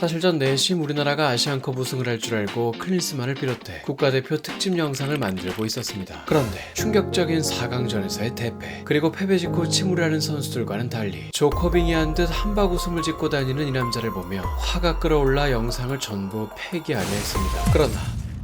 사실 전 내심 우리나라가 아시안컵 우승을 할 줄 알고 클린스만을 비롯해 국가대표 특집 영상을 만들고 있었습니다. 그런데 충격적인 4강전에서의 대패, 그리고 패배 직후 침울해하는 선수들과는 달리 조커빙이 한 듯 한박 웃음을 짓고 다니는 이 남자를 보며 화가 끓어올라 영상을 전부 폐기하려 했습니다. 그러나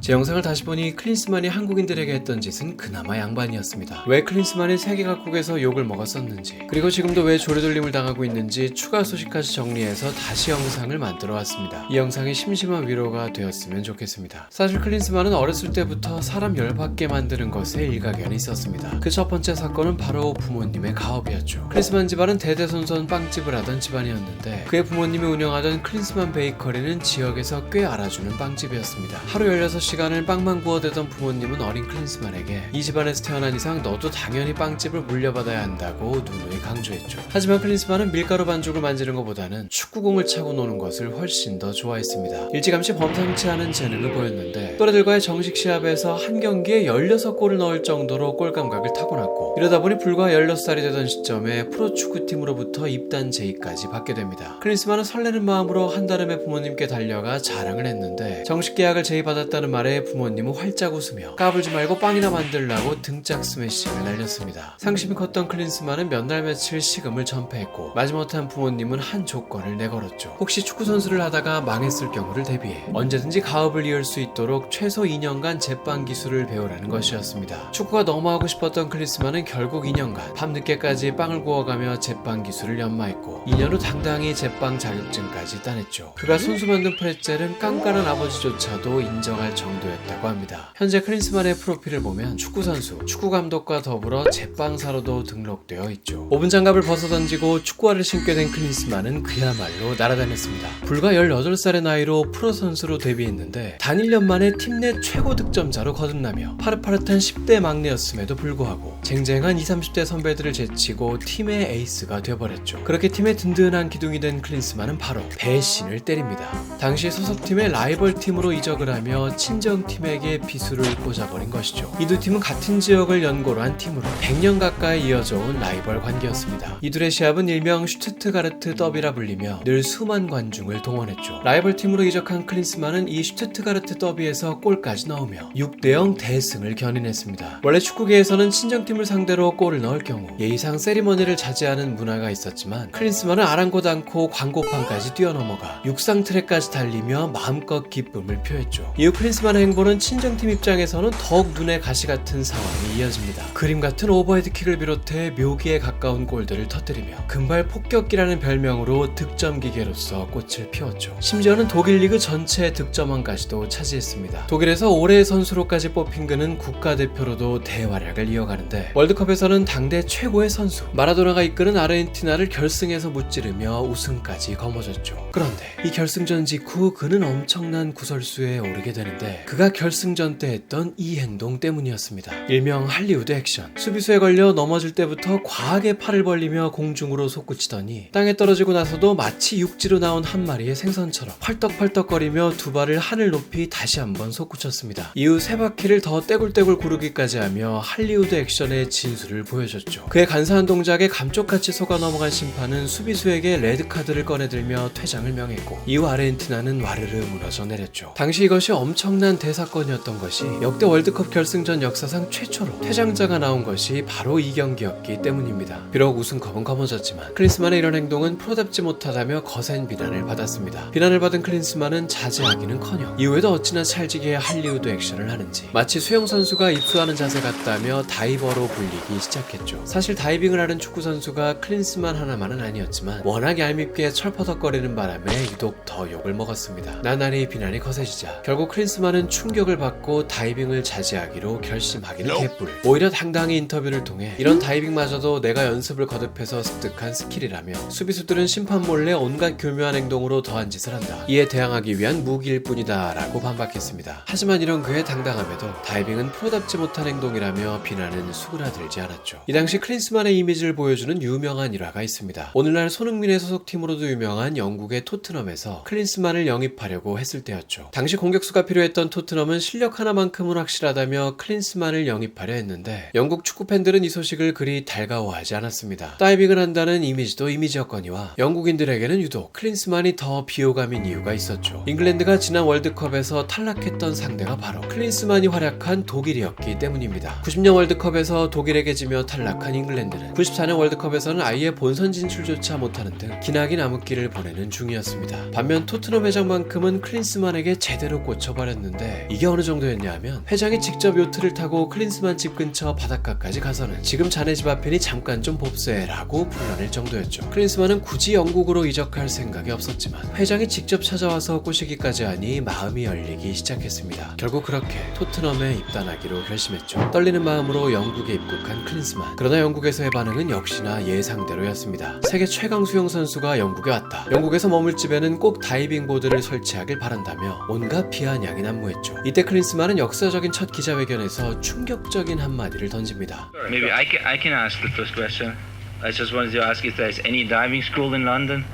제 영상을 다시 보니 클린스만이 한국인들에게 했던 짓은 그나마 양반이었습니다. 왜 클린스만이 세계 각국에서 욕을 먹었었는지, 그리고 지금도 왜 조려돌림을 당하고 있는지 추가 소식까지 정리해서 다시 영상을 만들어 왔습니다. 이 영상이 심심한 위로가 되었으면 좋겠습니다. 사실 클린스만은 어렸을 때부터 사람 열받게 만드는 것에 일가견이 있었습니다. 그 첫 번째 사건은 바로 부모님의 가업이었죠. 클린스만 집안은 대대손손 빵집을 하던 집안이었는데 그의 부모님이 운영하던 클린스만 베이커리는 지역에서 꽤 알아주는 빵집이었습니다. 하루 16시간을 빵만 구워대던 부모님은 어린 클린스만에게 이 집안에서 태어난 이상 너도 당연히 빵집을 물려받아야 한다고 누누이 강조했죠. 하지만 클린스만은 밀가루 반죽을 만지는 것보다는 축구공을 차고 노는 것을 훨씬 더 좋아했습니다. 일찌감치 범상치 않은 재능을 보였는데 또래들과의 정식 시합에서 한 경기에 16골을 넣을 정도로 골 감각을 타고났고, 이러다 보니 불과 16살이 되던 시점에 프로축구팀으로부터 입단 제의까지 받게 됩니다. 클린스만은 설레는 마음으로 한달음에 부모님께 달려가 자랑을 했는데 정식 계약을 제의받았다는 말에 부모님은 활짝 웃으며 까불지 말고 빵이나 만들라고 등짝 스매싱을 날렸습니다. 상심이 컸던 클린스만은 몇 날 며칠 식음을 전폐했고, 마지못한 부모님은 한 조건을 내걸었죠. 혹시 축구선수를 하다가 망했을 경우를 대비해 언제든지 가업을 이을 수 있도록 최소 2년간 제빵 기술을 배우라는 것이었습니다. 축구가 너무 하고 싶었던 클린스만은 결국 2년간 밤늦게까지 빵을 구워가며 제빵 기술을 연마했고 2년 후 당당히 제빵 자격증까지 따냈죠. 그가 손수 만든 프레첼은 깐깐한 아버지조차도 인정할 정도였다고 합니다. 현재 클린스만의 프로필을 보면 축구선수, 축구감독과 더불어 제빵사로도 등록되어 있죠. 오븐 장갑을 벗어던지고 축구화를 신게 된 클린스만은 그야말로 날아다녔습니다. 불과 18살의 나이로 프로선수로 데뷔했는데 단 1년 만에 팀 내 최고 득점자로 거듭나며 파릇파릇한 10대 막내였음에도 불구하고 쟁쟁한 20, 30대 선배들을 제치고 팀의 에이스가 되어버렸죠. 그렇게 팀의 든든한 기둥이 된 클린스만은 바로 배신을 때립니다. 당시 소속팀의 라이벌 팀으로 이적을 하며 친정팀에게 비수를 꽂아버린 것이죠. 이 두 팀은 같은 지역을 연고로 한 팀으로 100년 가까이 이어져 온 라이벌 관계였습니다. 이 둘의 시합은 일명 슈투트가르트 더비라 불리며 늘 수만 관중을 동원했죠. 라이벌 팀으로 이적한 클린스만은 이 슈투트가르트 더비에서 골까지 넣으며 6대0 대승을 견인했습니다. 원래 축구계에서는 친정팀을 상대로 골을 넣을 경우 예의상 세리머니를 자제하는 문화가 있었지만 클린스만은 아랑곳 않고 광고판까지 뛰어넘어가 육상 트랙까지 달리며 마음껏 기쁨을 표했죠. 이후 클린스만의 행보는 친정팀 입장에서는 더욱 눈에 가시 같은 상황이 이어집니다. 그림 같은 오버헤드킥을 비롯해 묘기에 가까운 골들을 터뜨리며 금발 폭격기라는 별명으로 득점 기계로서 꽃을 피웠죠. 심지어는 독일 리그 전체 득점왕까지도 차지했습니다. 독일에서 올해의 선수로까지 뽑힌 그는 국가대표로도 대활약을 이어가는데 월드컵에서는 당대 최고의 선수 마라도나가 이끄는 아르헨티나를 결승에서 무찌르며 우승까지 거머쥐었죠. 그런데 이 결승전 직후 그는 엄청난 구설수에 오르게 되는데 그가 결승전 때 했던 이 행동 때문이었습니다. 일명 할리우드 액션. 수비수에 걸려 넘어질 때부터 과하게 팔을 벌리며 공중으로 솟구치더니 땅에 떨어지고 나서도 마치 육지로 나온 한 마리의 생선처럼 펄떡펄떡거리며 두 발을 하늘 높이 다시 한번 솟구쳤습니다. 이후 세 바퀴를 더 떼굴떼굴 구르기까지 하며 할리우드 액션의 진수를 보여줬죠. 그의 간사한 동작에 감쪽같이 속아 넘어간 심판은 수비수에게 레드카드를 꺼내들며 퇴장을 명했고 이후 아르헨티나는 와르르 무너져 내렸죠. 당시 이것이 엄청난 대사건이었던 것이 역대 월드컵 결승전 역사상 최초로 퇴장자가 나온 것이 바로 이 경기였기 때문입니다. 비록 우승컵은 거머졌지만 클린스만의 이런 행동은 프로답지 못하다며 거센 비난을 받았습니다. 비난을 받은 클린스만은 자제하기는커녕 이후에도 어찌나 찰지게 할리우드 액션을 하는지 마치 수영선수가 입수하는 자세 같다며 다이버로 불리기 시작했죠. 사실 다이빙을 하는 축구선수가 클린스만 하나만은 아니었지만 워낙 얄밉게 철퍼덕거리는 바람에 유독 더 욕을 먹었습니다. 나날이 비난이 거세지자 결국 클린스만은 충격을 받고 다이빙을 자제하기로 결심하기는 개뿔. 오히려 당당히 인터뷰를 통해 이런 다이빙마저도 내가 연습을 거듭해서 습득한 스킬이라며 수비수들은 심판 몰래 온갖 교묘한 행동으로 더한 짓을 한다. 이에 대항하기 위한 무기일 뿐이다 라고 반박했습니다. 하지만 이런 그의 당당함에도 다이빙은 프로답지 못한 행동이라며 비난은 수그라들지 않았죠. 이 당시 클린스만의 이미지를 보여주는 유명한 일화가 있습니다. 오늘날 손흥민의 소속팀으로도 유명한 영국의 토트넘에서 클린스만을 영입하려고 했을 때였죠. 당시 공격수가 필요했던 상황이었던 토트넘은 실력 하나만큼은 확실하다며 클린스만을 영입하려 했는데 영국 축구 팬들은 이 소식을 그리 달가워하지 않았습니다. 다이빙을 한다는 이미지도 이미지였거니와 영국인들에게는 유독 클린스만이 더 비호감인 이유가 있었죠. 잉글랜드가 지난 월드컵에서 탈락했던 상대가 바로 클린스만이 활약한 독일이었기 때문입니다. 90년 월드컵에서 독일에게 지며 탈락한 잉글랜드는 94년 월드컵에서는 아예 본선 진출조차 못하는 등 기나긴 암흑기를 보내는 중이었습니다. 반면 토트넘 회장만큼은 클린스만에게 제대로 꽂혀버렸는데 이게 어느 정도였냐 하면 회장이 직접 요트를 타고 클린스만 집 근처 바닷가까지 가서는 지금 자네 집 앞이니 잠깐 좀 봅세라고 불러낼 정도였죠. 클린스만은 굳이 영국으로 이적할 생각이 없었지만 회장이 직접 찾아와서 꼬시기까지 하니 마음이 열리기 시작했습니다. 결국 그렇게 토트넘에 입단하기로 결심했죠. 떨리는 마음으로 영국에 입국한 클린스만. 그러나 영국에서의 반응은 역시나 예상대로였습니다. 세계 최강 수영 선수가 영국에 왔다. 영국에서 머물 집에는 꼭 다이빙 보드를 설치하길 바란다며 온갖 비아냥이 난무했죠. 이때 클린스만은 역사적인 첫 기자회견에서 충격적인 한마디를 던집니다. Maybe I can ask the first question. I just wanted to ask if there's any diving school in London.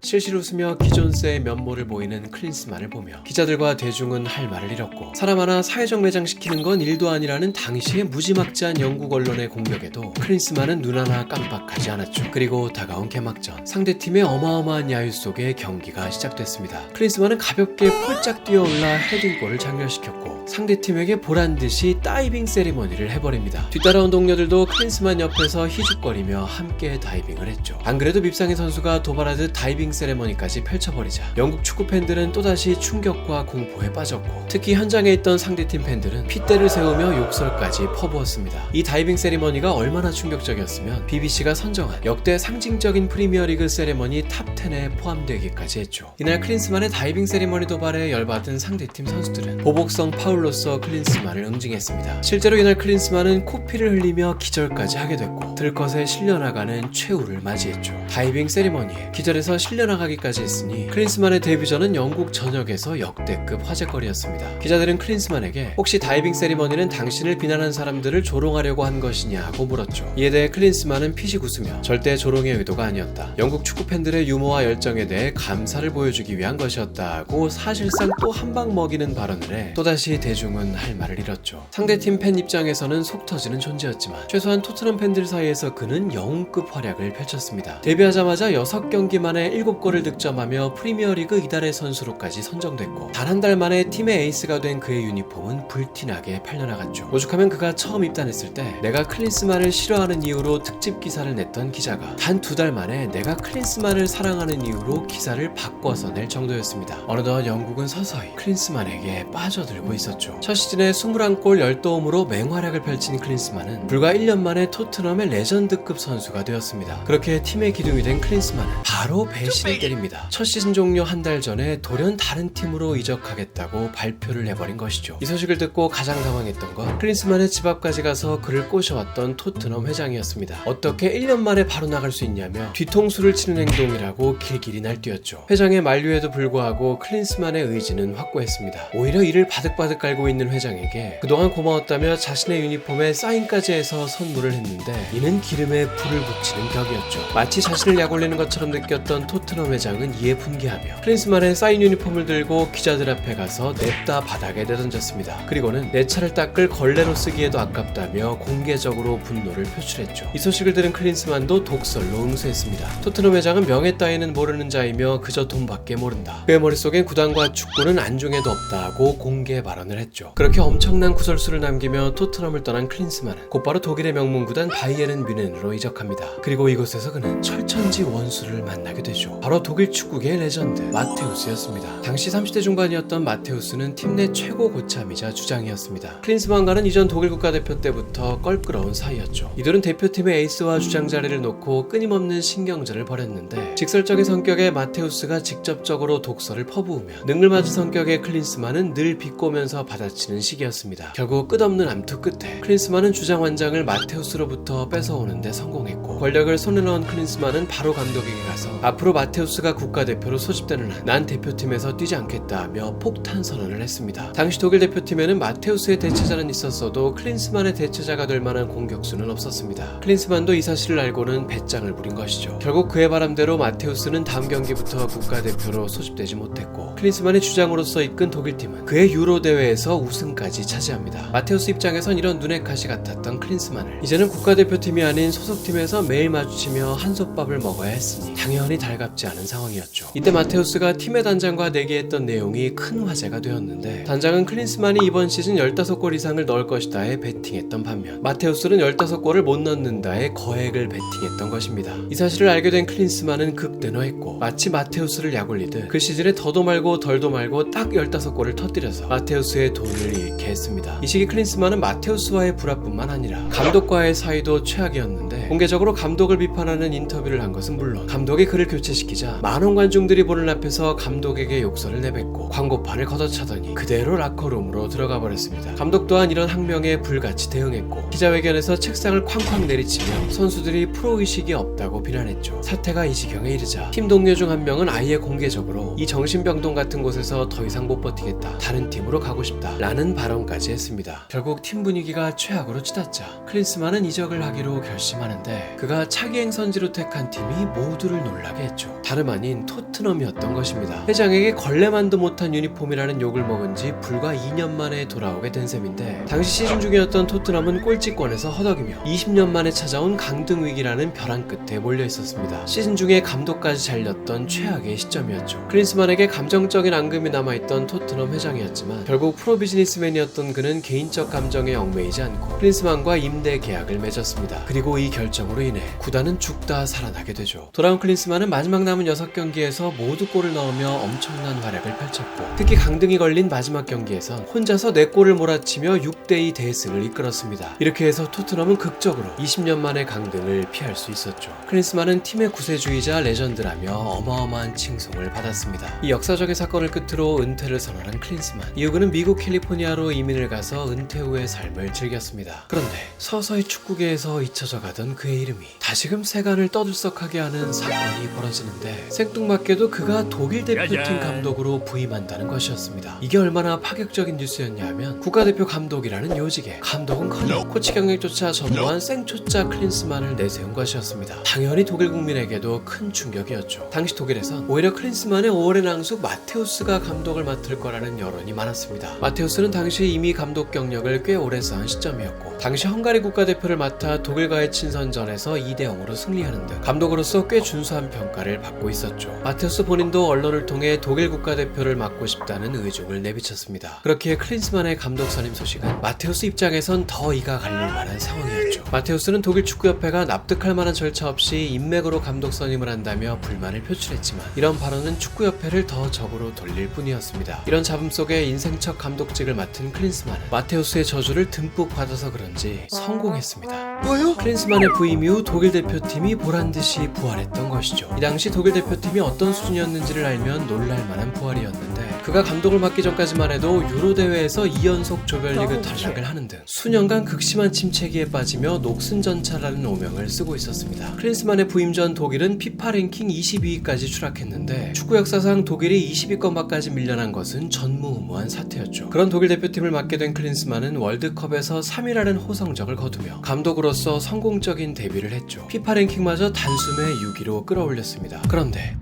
실실 웃으며 기존세의 면모를 보이는 클린스만을 보며 기자들과 대중은 할 말을 잃었고 사람 하나 사회적 매장시키는 건 일도 아니라는 당시의 무지막지한 영국 언론의 공격에도 클린스만은 눈 하나 깜빡하지 않았죠. 그리고 다가온 개막전 상대팀의 어마어마한 야유 속에 경기가 시작됐습니다. 클린스만은 가볍게 폴짝 뛰어올라 헤딩골을 장렬시켰고 상대팀에게 보란듯이 다이빙 세리머니를 해버립니다. 뒤따라온 동료들도 클린스만 옆에서 희죽거리며 함께 다이빙을 했죠. 안 그래도 밉상의 선수가 도발하듯 다이빙 세레머니까지 펼쳐버리자 영국 축구 팬들은 또다시 충격과 공포에 빠졌고 특히 현장에 있던 상대팀 팬들은 핏대를 세우며 욕설까지 퍼부었습니다. 이 다이빙 세리머니가 얼마나 충격적이었으면 BBC가 선정한 역대 상징적인 프리미어리그 세리머니 탑10에 포함되기까지 했죠. 이날 클린스만의 다이빙 세리머니 도발에 열받은 상대팀 선수들은 보복성 파울로서 클린스만을 응징했습니다. 실제로 이날 클린스만은 코피를 흘리며 기절까지 하게 됐고 들것에 실려나가는 최후를 맞이했죠. 다이빙 세리머니에 기절해서 실려나가기까지 했으니 클린스만의 데뷔전은 영국 전역에서 역대급 화제거리였습니다. 기자들은 클린스만에게 혹시 다이빙 세리머니는 당신을 비난한 사람들을 조롱하려고 한 것이냐고 물었죠. 이에 대해 클린스만은 피식 웃으며 절대 조롱의 의도가 아니었다. 영국 축구 팬들의 유머와 열정에 대해 감사를 보여주기 위한 것이었다고 사실상 또 한 방 먹이는 발언을 해 또다시 대중은 할 말을 잃었죠. 상대팀 팬 입장에서는 속 터지는 존재였지만 최소한 토트넘 팬들 사이에서 그는 영웅급 활약을 펼쳤습니다. 데뷔하자마자 6경기 만에 7골을 득점하며 프리미어리그 이달의 선수로까지 선정됐고 단 한 달 만에 팀의 에이스가 된 그의 유니폼은 불티나게 팔려나갔죠. 오죽하면 그가 처음 입단했을 때 내가 클린스만을 싫어하는 이유로 특집 기사를 냈던 기자가 단 2달 만에 내가 클린스만을 사랑하는 이유로 기사를 바꿔서 낼 정도였습니다. 어느덧 영국은 서서히 클린스만에게 빠져들고 있었죠. 첫 시즌에 21골 10도움으로 맹활약을 펼친 클린스만은 불과 1년 만에 토트넘의 레전드급 선수가 되었습니다. 그렇게 팀의 기둥이 된 클린스만은 바로 배신을 때립니다. 첫 시즌 종료 한 달 전에 돌연 다른 팀으로 이적하겠다고 발표를 해버린 것이죠. 이 소식을 듣고 가장 당황했던 건 클린스만의 집 앞까지 가서 그를 꼬셔왔던 토트넘 회장이었습니다. 어떻게 1년 만에 바로 나갈 수 있냐며 뒤통수를 치는 행동이라고 길길이 날뛰었죠. 회장의 만류에도 불구하고 클린스만의 의지는 확고했습니다. 오히려 이를 바득바득 깔고 있는 회장에게 그동안 고마웠다며 자신의 유니폼에 사인까지 해서 선물을 했는데 이는 기름에 불을 붙이는 격이었죠. 마치 자신을 약올리는 것처럼 느꼈던 토트넘 회장은 이에 분개하며 클린스만의 사인 유니폼을 들고 기자들 앞에 가서 냅다 바닥에 내던졌습니다. 그리고는 내 차를 닦을 걸레로 쓰기에도 아깝다며 공개적으로 분노를 표출했죠. 이 소식을 들은 클린스만도 독설로 응수했습니다. 토트넘 회장은 명예 따위는 모르는 자이며 그저 돈밖에 모른다. 그의 머릿속엔 구단과 축구는 안중에도 없다고 공개 발언을 했죠. 그렇게 엄청난 구설수를 남기며 토트넘을 떠난 클린스만은 곧바로 독일의 명문 구단 바이에른 뮌헨으로 이적합니다. 그리고 이곳에서 그는 철천지 원수를 만나게 되죠. 바로 독일 축구계의 레전드 마테우스였습니다. 당시 30대 중반이었던 마테우스는 팀 내 최고 고참이자 주장이었습니다. 클린스만과는 이전 독일 국가대표 때부터 껄끄러운 사이였죠. 이들은 대표팀의 에이스와 주장 자리를 놓고 끊임없는 신경전을 벌였는데 직설적인 성격의 마테우스가 직접적으로 독설을 퍼부으며 능글맞은 성격의 클린스만은 늘 비꼬면서 받아치는 시기였습니다. 결국 끝없는 암투 끝에 클린스만은 주장 완장을 마테우스로부터 뺏어오는데 성공했고 권력을 손에 넣은 클린스만은 바로 감독에게 가서 앞으로 마테우스가 국가대표로 소집되는 한 난 대표팀에서 뛰지 않겠다며 폭탄 선언을 했습니다. 당시 독일 대표팀에는 마테우스의 대체자는 있었어도 클린스만의 대체자가 될 만한 공격수는 없었습니다. 클린스만도 이 사실을 알고는 배짱을 부린 것이죠. 결국 그의 바람대로 마테우스는 다음 경기부터 국가대표로 소집되지 못했고 클린스만의 주장으로서 이끈 독일팀은 그의 유로 대회에서 우승까지 차지합니다. 마테우스 입장에선 이런 눈의 가시 같았던 클린스만을 이제는 국가대표팀이 아닌 소속팀에서 매일 마주치며 한솥밥을 먹어야 했으니 당연히 달갑지 않은 상황이었죠. 이때 마테우스가 팀의 단장과 내기했던 내용이 큰 화제가 되었는데 단장은 클린스만이 이번 시즌 15골 이상을 넣을 것이다에 베팅했던 반면 마테우스는 15골을 못 넣는다에 거액을 베팅했던 것입니다. 이 사실을 알게 된 클린스만은 극대노했고 마치 마테우스를 약올리듯 그 시즌에 더도 말고 덜도 말고 딱 15골을 터뜨려서 마테우스의 돈을 잃게 했습니다. 이 시기 클린스만은 마테우스와의 불화뿐만 아니라 감독과의 사이도 최악이었는데 공개적으로 감독을 비판하는 인터뷰를 한 것은 물론 감독이 그를 교체시키자 만원 관중들이 보는 앞에서 감독에게 욕설을 내뱉고 광고판을 걷어차더니 그대로 라커룸으로 들어가 버렸습니다. 감독 또한 이런 항명에 불같이 대응했고 기자회견에서 책상을 쾅쾅 내리치며 선수들이 프로의식이 없다고 비난했죠. 사태가 이 지경에 이르자 팀 동료 중 한 명은 아예 공개적으로 이 정신병동 같은 곳에서 더 이상 못 버티겠다, 다른 팀으로 가고 싶다 라는 발언까지 했습니다. 결국 팀 분위기가 최악으로 치닫자 클린스만은 이적을 하기로 결심하는데 그가 차기행 선지로 택한 팀이 모두를 놀라게 했죠. 다름 아닌 토트넘이었던 것입니다. 회장에게 걸레만도 못한 유니폼이라는 욕을 먹은 지 불과 2년 만에 돌아오게 된 셈인데 당시 시즌 중이었던 토트넘은 꼴찌권에서 허덕이며 20년 만에 찾아온 강등 위기라는 벼랑 끝에 몰려 있었습니다. 시즌 중에 감독까지 잘렸던 최악의 시점이었죠. 클린스만에게 감정적인 앙금이 남아있던 토트넘 회장이었지만 결국 프로 비즈니스맨이었던 그는 개인적 감정에 얽매이지 않고 클린스만과 임대 계약을 맺었습니다. 그리고 이 결정으로 인해 구단은 죽다 살아나게 되죠. 돌아온 클린스만은 마지막 남은 6경기에서 모두 골을 넣으며 엄청난 활약을 펼쳤고 특히 강등이 걸린 마지막 경기에선 혼자서 4골을 몰아치며 6대2 대승을 이끌었습니다. 이렇게 해서 토트넘은 극적으로 20년 만에 강등을 피할 수 있었죠. 클린스만은 팀의 구세주이자 레전드라며 어마어마한 칭송을 받았습니다. 이 역사적인 사건을 끝으로 은퇴를 선언한 클린스만. 이후 그는 미국 캘리포니아로 이민을 가서 은퇴 후의 삶을 즐겼습니다. 그런데 서서히 축구계에서 잊혀져 가던 그의 이름이 다시금 세간을 떠들썩하게 하는 사건이 벌어지는데 생뚱맞게도 그가 독일 대표팀 감독으로 부임한다는 것이었습니다. 이게 얼마나 파격적인 뉴스였냐 하면 국가대표 감독이라는 요직에 감독은커녕 코치 경력조차 전무한 생초짜 클린스만을 내세운 것이었습니다. 당연히 독일 국민에게도 큰 충격이었죠. 당시 독일에선 오히려 클린스만의 5월의 낭수 마테우스가 감독을 맡을 거라는 여론이 많았습니다. 마테우스는 당시 이미 감독 경력을 꽤 오래 쌓은 시점이었고 당시 헝가리 국가대표를 맡아 독일과의 친선전에서 2대0으로 승리하는 등 감독으로서 꽤 준수한 평가를 받고 있었죠. 마테우스 본인도 언론을 통해 독일 국가대표를 맡고 싶다는 의중을 내비쳤습니다. 그렇기에 클린스만의 감독 선임 소식은 마테우스 입장에선 더 이가 갈릴 만한 상황이었죠. 마테우스는 독일 축구협회가 납득할 만한 절차 없이 인맥으로 감독 선임을 한다며 불만을 표출했지만 이런 발언은 축구협회를 더 적으로 돌릴 뿐이었습니다. 이런 잡음 속에 인생 첫 감독직을 맡은 클린스만은 마테우스의 저주를 듬뿍 받아서 그런지 성공했습니다. 뭐요? 클린스만의 부임 이후 독일 대표팀이 보란듯이 부활했던 것이죠. 이 당시 독일 대표팀이 어떤 수준이었는지를 알면 놀랄만한 부활이었는데 그가 감독을 맡기 전까지만 해도 유로 대회에서 2연속 조별리그 탈락을 하는 등 수년간 극심한 침체기에 빠지며 녹슨전차라는 오명을 쓰고 있었습니다. 클린스만의 부임 전 독일은 피파 랭킹 22위까지 추락했는데 축구 역사상 독일이 20위권밖까지 밀려난 것은 전무후무한 사태였죠. 그런 독일 대표팀을 맡게 된 클린스만은 월드컵에서 3위라는 호성적을 거두며 감독으로서 성공적인 데뷔를 했죠. 피파 랭킹마저 단숨에 6위로 끌어올렸습니다. 그런데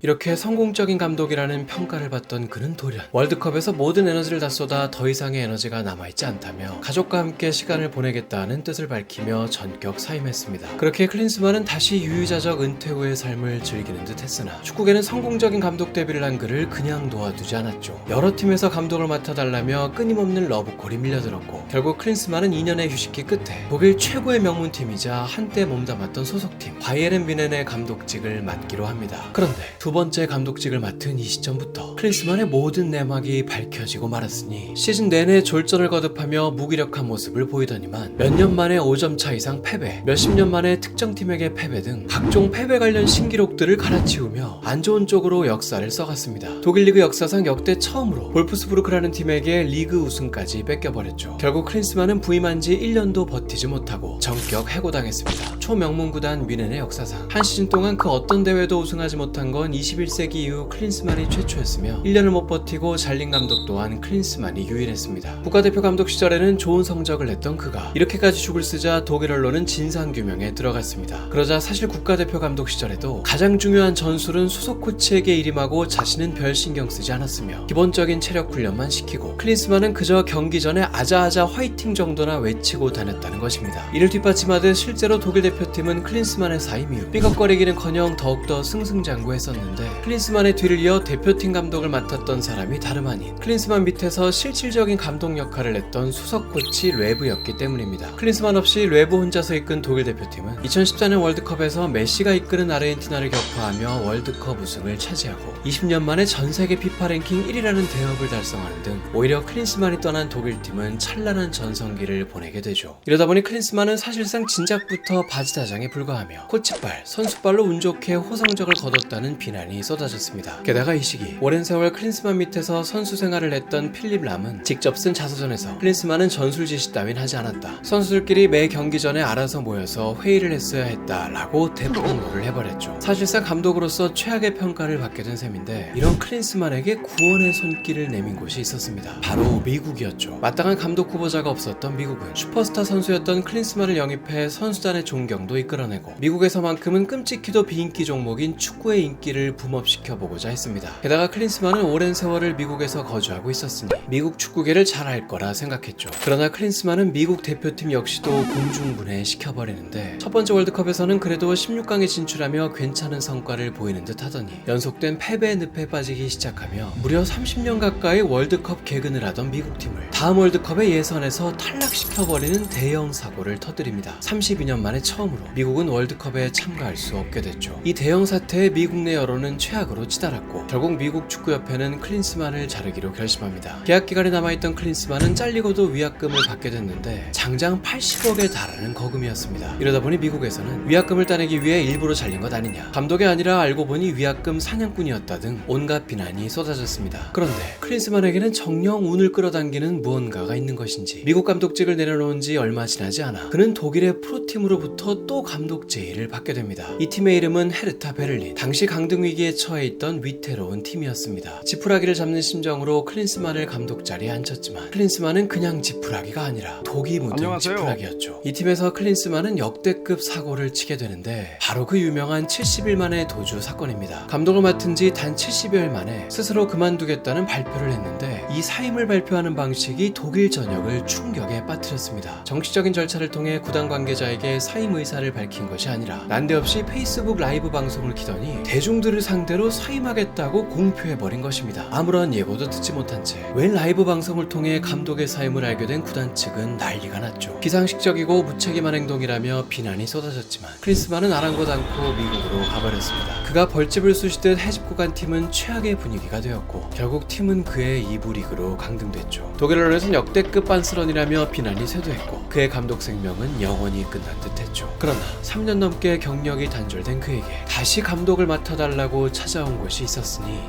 이렇게 성공적인 감독이라는 평가를 받던 그는 돌연 월드컵에서 모든 에너지를 다 쏟아 더 이상의 에너지가 남아있지 않다며 가족과 함께 시간을 보내겠다는 뜻을 밝히며 전격 사임했습니다. 그렇게 클린스만은 다시 유유자적 은퇴 후의 삶을 즐기는 듯 했으나 축구계는 성공적인 감독 데뷔를 한 그를 그냥 놓아두지 않았죠. 여러 팀에서 감독을 맡아달라며 끊임없는 러브콜이 밀려들었고 결국 클린스만은 2년의 휴식기 끝에 독일 최고의 명문팀이자 한때 몸담았던 소속팀 바이에른 뮌헨의 감독직을 맡기로 합니다. 그런데 두 두 번째 감독직을 맡은 이 시점부터 클린스만의 모든 내막이 밝혀지고 말았으니 시즌 내내 졸전을 거듭하며 무기력한 모습을 보이더니만 몇 년 만에 5점 차 이상 패배, 몇십 년 만에 특정 팀에게 패배 등 각종 패배 관련 신기록들을 갈아치우며 안 좋은 쪽으로 역사를 써갔습니다. 독일 리그 역사상 역대 처음으로 볼프스부르크라는 팀에게 리그 우승까지 뺏겨버렸죠. 결국 클린스만은 부임한 지 1년도 버티지 못하고 전격 해고당했습니다. 초명문 구단 뮌헨의 역사상 한 시즌 동안 그 어떤 대회도 우승하지 못한 건 21세기 이후 클린스만이 최초였으며 1년을 못 버티고 잘린 감독 또한 클린스만이 유일했습니다. 국가대표 감독 시절에는 좋은 성적을 냈던 그가 이렇게까지 죽을 쓰자 독일 언론은 진상규명에 들어갔습니다. 그러자 사실 국가대표 감독 시절에도 가장 중요한 전술은 소속 코치에게 일임하고 자신은 별 신경 쓰지 않았으며 기본적인 체력 훈련만 시키고 클린스만은 그저 경기 전에 아자아자 화이팅 정도나 외치고 다녔다는 것입니다. 이를 뒷받침하듯 실제로 독일 대표팀은 클린스만의 사임 이후 삐걱거리기는커녕 더욱더 승승장구했었는데 클린스만의 뒤를 이어 대표팀 감독을 맡았던 사람이 다름 아닌 클린스만 밑에서 실질적인 감독 역할을 했던 수석 코치 뢰브였기 때문입니다. 클린스만 없이 뢰브 혼자서 이끈 독일 대표팀은 2014년 월드컵에서 메시가 이끄는 아르헨티나를 격파하며 월드컵 우승을 차지하고 20년 만에 전세계 피파 랭킹 1위라는 대업을 달성하는 등 오히려 클린스만이 떠난 독일팀은 찬란한 전성기를 보내게 되죠. 이러다 보니 클린스만은 사실상 진작부터 바지다장에 불과하며 코치빨, 선수빨로 운 좋게 호성적을 거뒀다는 비난이 쏟아졌습니다. 게다가 이 시기 오랜 세월 클린스만 밑에서 선수 생활을 했던 필립 람은 직접 쓴 자서전에서 클린스만은 전술 지시 따윈 하지 않았다. 선수들끼리 매 경기 전에 알아서 모여서 회의를 했어야 했다라고 대폭로를 해버렸죠. 사실상 감독으로서 최악의 평가를 받게 된 셈인데 이런 클린스만에게 구원의 손길을 내민 곳이 있었습니다. 바로 미국이었죠. 마땅한 감독 후보자가 없었던 미국은 슈퍼스타 선수였던 클린스만을 영입해 선수단의 존경도 이끌어내고 미국에서만큼은 끔찍히도 비인기 종목인 축구의 인기를 붐업시켜보고자 했습니다. 게다가 클린스만은 오랜 세월을 미국에서 거주하고 있었으니 미국 축구계를 잘 알 거라 생각했죠. 그러나 클린스만은 미국 대표팀 역시도 공중분해 시켜버리는데 첫 번째 월드컵에서는 그래도 16강에 진출하며 괜찮은 성과를 보이는 듯 하더니 연속된 패배의 늪에 빠지기 시작하며 무려 30년 가까이 월드컵 개근을 하던 미국팀을 다음 월드컵의 예선에서 탈락시켜버리는 대형 사고를 터뜨립니다. 32년 만에 처음으로 미국은 월드컵에 참가할 수 없게 됐죠. 이 대형 사태에 미국 내 여론은 최악으로 치달았고 결국 미국 축구협회는 클린스만을 자르기로 결심합니다. 계약 기간에 남아있던 클린스만은 잘리고도 위약금을 받게 됐는데 장장 80억에 달하는 거금이었습니다. 이러다 보니 미국에서는 위약금을 따내기 위해 일부러 잘린 것 아니냐, 감독이 아니라 알고 보니 위약금 사냥꾼이었다 등 온갖 비난이 쏟아졌습니다. 그런데 클린스만에게는 정녕 운을 끌어당기는 무언가가 있는 것인지 미국 감독직을 내려놓은 지 얼마 지나지 않아 그는 독일의 프로팀으로부터 또 감독 제의를 받게 됩니다. 이 팀의 이름은 헤르타 베를린. 당시 강등 위기에 처해 있던 위태로운 팀이었습니다. 지푸라기를 잡는 심정으로 클린스만을 감독 자리에 앉혔지만 클린스만은 그냥 지푸라기가 아니라 독이 묻은 안녕하세요. 지푸라기였죠. 이 팀에서 클린스만은 역대급 사고를 치게 되는데 바로 그 유명한 70일 만의 도주 사건입니다. 감독을 맡은 지 단 70여일 만에 스스로 그만두겠다는 발표를 했는데 이 사임을 발표하는 방식이 독일 전역을 충격에 빠뜨렸습니다. 정식적인 절차를 통해 구단 관계자에게 사임 의사를 밝힌 것이 아니라 난데없이 페이스북 라이브 방송을 키더니 대중들을 상대로 사임하겠다고 공표해버린 것입니다. 아무런 예고도 듣지 못한 채 웬 라이브 방송을 통해 감독의 사임을 알게 된 구단 측은 난리가 났죠. 비상식적이고 무책임한 행동이라며 비난이 쏟아졌지만 클린스만은 아랑곳 않고 미국으로 가버렸습니다. 그가 벌집을 쑤시듯 해집고 간 팀은 최악의 분위기가 되었고 결국 팀은 그의 2부 리그로 강등됐죠. 독일 언론에서는 역대급 빤스런이라며 비난이 쇄도했고 그의 감독 생명은 영원히 끝난 듯했죠. 그러나 3년 넘게 경력이 단절된 그에게 다시 감독을 맡아달라고 찾아온 곳이 있었으니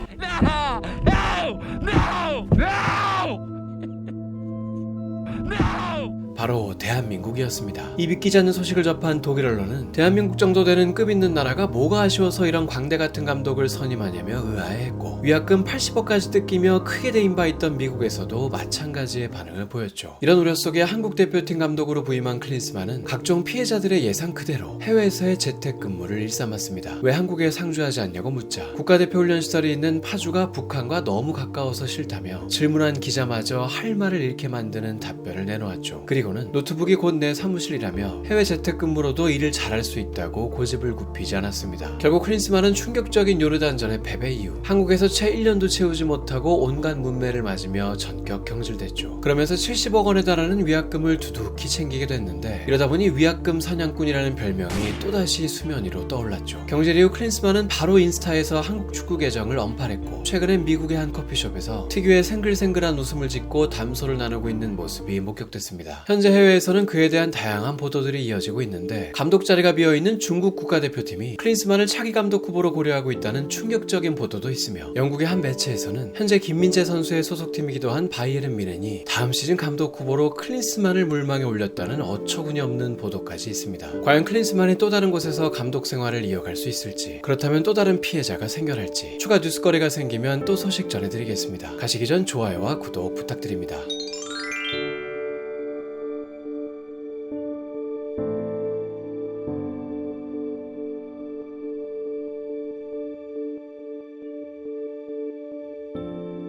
바로 대한민국이었습니다. 이 믿기지 않는 소식을 접한 독일 언론은 대한민국 정도 되는 급 있는 나라가 뭐가 아쉬워서 이런 광대 같은 감독을 선임하냐며 의아해했고 위약금 80억까지 뜯기며 크게 대인 바 있던 미국에서도 마찬가지의 반응을 보였죠. 이런 우려 속에 한국 대표팀 감독으로 부임한 클린스만은 각종 피해자들의 예상 그대로 해외에서의 재택근무를 일삼았습니다. 왜 한국에 상주하지 않냐고 묻자 국가대표 훈련시설이 있는 파주가 북한과 너무 가까워서 싫다며 질문한 기자마저 할 말을 잃게 만드는 답변을 내놓았죠. 그리고 한마디로는 노트북이 곧 내 사무실이라며 해외 재택근무로도 일을 잘할 수 있다고 고집을 굽히지 않았습니다. 결국 클린스만은 충격적인 요르단전의 패배 이후 한국에서 채 1년도 채우지 못하고 온갖 문매를 맞으며 전격 경질됐죠. 그러면서 70억 원에 달하는 위약금을 두둑히 챙기게 됐는데 이러다 보니 위약금 사냥꾼이라는 별명이 또다시 수면 위로 떠올랐죠. 경질 이후 클린스만은 바로 인스타에서 한국 축구 계정을 언팔했고 최근엔 미국의 한 커피숍에서 특유의 생글생글한 웃음을 짓고 담소를 나누고 있는 모습이 목격됐습니다. 현재 해외에서는 그에 대한 다양한 보도들이 이어지고 있는데 감독 자리가 비어있는 중국 국가대표팀이 클린스만을 차기 감독 후보로 고려하고 있다는 충격적인 보도도 있으며 영국의 한 매체에서는 현재 김민재 선수의 소속팀이기도 한 바이에른 뮌헨이 다음 시즌 감독 후보로 클린스만을 물망에 올렸다는 어처구니 없는 보도까지 있습니다. 과연 클린스만이 또 다른 곳에서 감독 생활을 이어갈 수 있을지, 그렇다면 또 다른 피해자가 생겨날지 추가 뉴스거리가 생기면 또 소식 전해드리겠습니다. 가시기 전 좋아요와 구독 부탁드립니다.